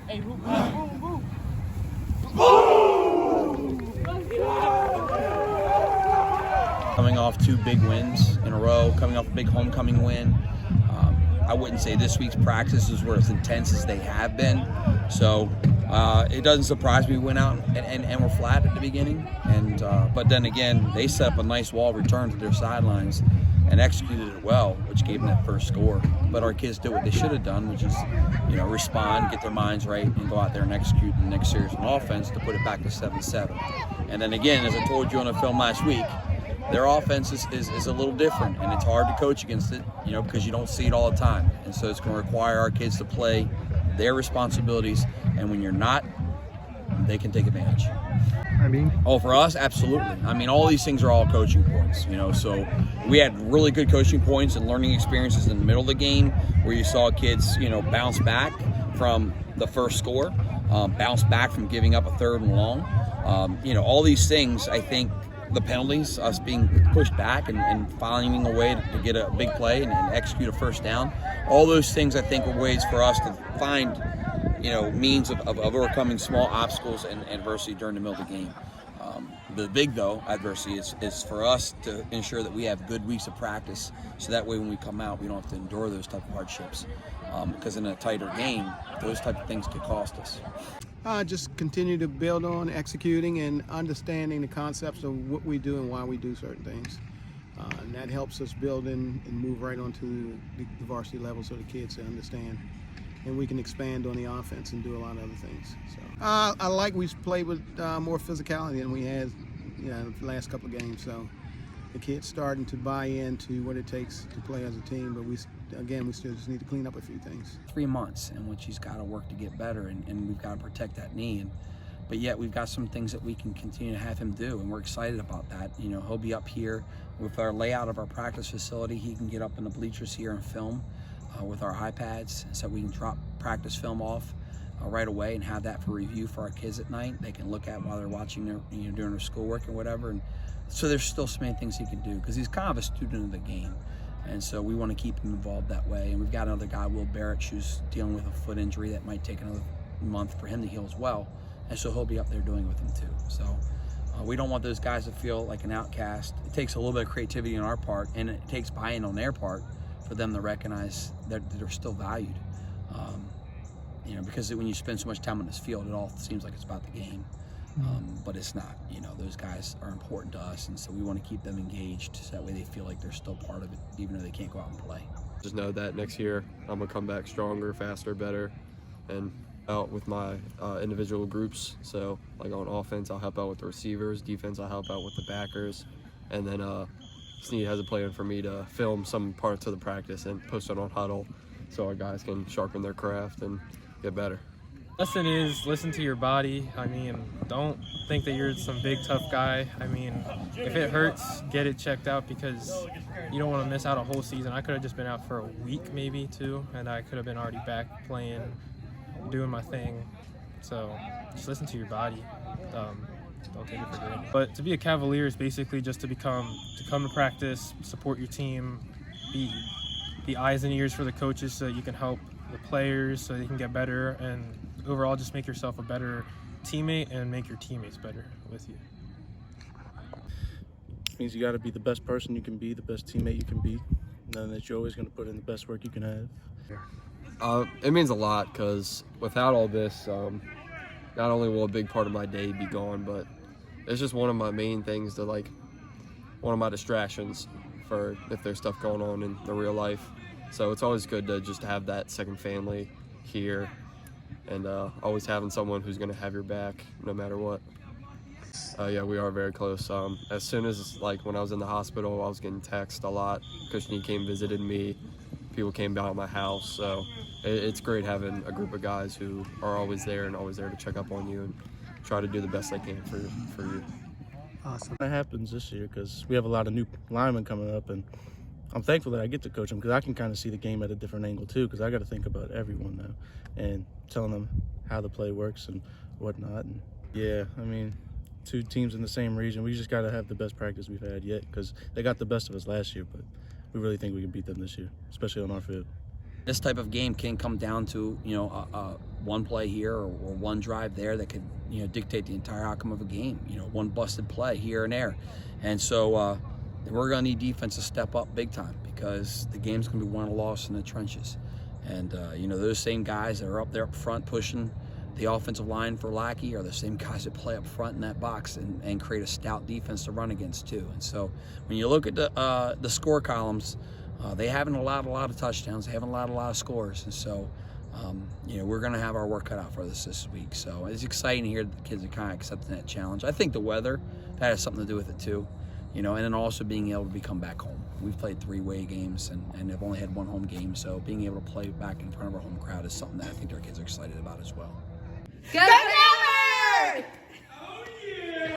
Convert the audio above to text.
Coming off 2 big wins in a row, coming off a big homecoming win. I wouldn't say this week's practices were as intense as they have been. So it doesn't surprise me we went out and were flat at the beginning. But then again, they set up a nice wall return to their sidelines and executed it well, which gave them that first score. But our kids did what they should have done, which is, respond, get their minds right, and go out there and execute the next series on offense to put it back to 7-7. And then again, as I told you on the film last week, their offense is a little different, and it's hard to coach against it, because you don't see it all the time. And so it's going to require our kids to play their responsibilities, and when you're not, they can take advantage. For us, absolutely. All these things are all coaching points, so we had really good coaching points and learning experiences in the middle of the game where you saw kids, bounce back from the first score, bounce back from giving up a 3rd and long. All these things, I think, the penalties, us being pushed back and finding a way to get a big play and execute a first down. All those things, I think, were ways for us to find, means of overcoming small obstacles and adversity during the middle of the game. The big, though, adversity is for us to ensure that we have good weeks of practice so that way when we come out, we don't have to endure those type of hardships. Because in a tighter game, those type of things could cost us. Just continue to build on executing and understanding the concepts of what we do and why we do certain things. And that helps us build in and move right onto the varsity level so the kids understand. And we can expand on the offense and do a lot of other things. So I like we played with more physicality than we had the last couple of games. So the kids starting to buy into what it takes to play as a team, but we still just need to clean up a few things. 3 months in which he's got to work to get better, and we've got to protect that knee. But yet we've got some things that we can continue to have him do, and we're excited about that. He'll be up here with our layout of our practice facility. He can get up in the bleachers here and film with our iPads, so we can drop practice film off right away and have that for review for our kids at night. They can look at while they're watching their, during their schoolwork or whatever. And so there's still so many things he can do because he's kind of a student of the game. And so we want to keep him involved that way. And we've got another guy, Will Barrett, who's dealing with a foot injury that might take another month for him to heal as well. And so he'll be up there doing it with him too. So we don't want those guys to feel like an outcast. It takes a little bit of creativity on our part, and it takes buy-in on their part for them to recognize that they're still valued. Because when you spend so much time on this field, it all seems like it's about the game. But it's not. Those guys are important to us, and so we want to keep them engaged so that way they feel like they're still part of it, even though they can't go out and play. Just know that next year I'm going to come back stronger, faster, better, and out with my individual groups. So like on offense, I'll help out with the receivers. Defense, I'll help out with the backers. And then Snead has a plan for me to film some parts of the practice and post it on Huddle so our guys can sharpen their craft and get better. Lesson is listen to your body. Don't think that you're some big tough guy. If it hurts, get it checked out because you don't want to miss out a whole season. I could have just been out for a week, maybe 2, and I could have been already back playing, doing my thing. So just listen to your body. Don't take it for granted. But to be a Cavalier is basically just to come to practice, support your team, be the eyes and ears for the coaches so that you can help the players so they can get better, and overall just make yourself a better teammate and make your teammates better with you. It means you got to be the best person you can be, the best teammate you can be, knowing that you're always going to put in the best work you can have. It means a lot because without all this, not only will a big part of my day be gone, but it's just one of my main things to one of my distractions for if there's stuff going on in the real life. So it's always good to just have that second family here and always having someone who's going to have your back no matter what. Yeah, we are very close. As soon as when I was in the hospital, I was getting texts a lot. Coach Snead came visited me. People came down to my house. So it's great having a group of guys who are always there and always there to check up on you and try to do the best they can for you. Awesome. That happens this year because we have a lot of new linemen coming up, and I'm thankful that I get to coach them because I can kind of see the game at a different angle too, because I got to think about everyone now and telling them how the play works and whatnot. And yeah, 2 teams in the same region, we just got to have the best practice we've had yet because they got the best of us last year, but we really think we can beat them this year, especially on our field. This type of game can come down to one play here or one drive there that could, you know, dictate the entire outcome of a game. You know, one busted play here and there. And so we're going to need defense to step up big time, because the game's going to be won or lost in the trenches. And, you know, those same guys that are up there up front pushing the offensive line for Lackey are the same guys that play up front in that box and create a stout defense to run against too. And so when you look at the score columns, they haven't allowed a lot of touchdowns. They haven't allowed a lot of scores. And so, you know, we're going to have our work cut out for us this week. So it's exciting to hear the kids are kind of accepting that challenge. I think the weather, that has something to do with it too. You know, and then also being able to come back home. We've played 3-way games and have only had one home game. So being able to play back in front of our home crowd is something that I think our kids are excited about as well. Go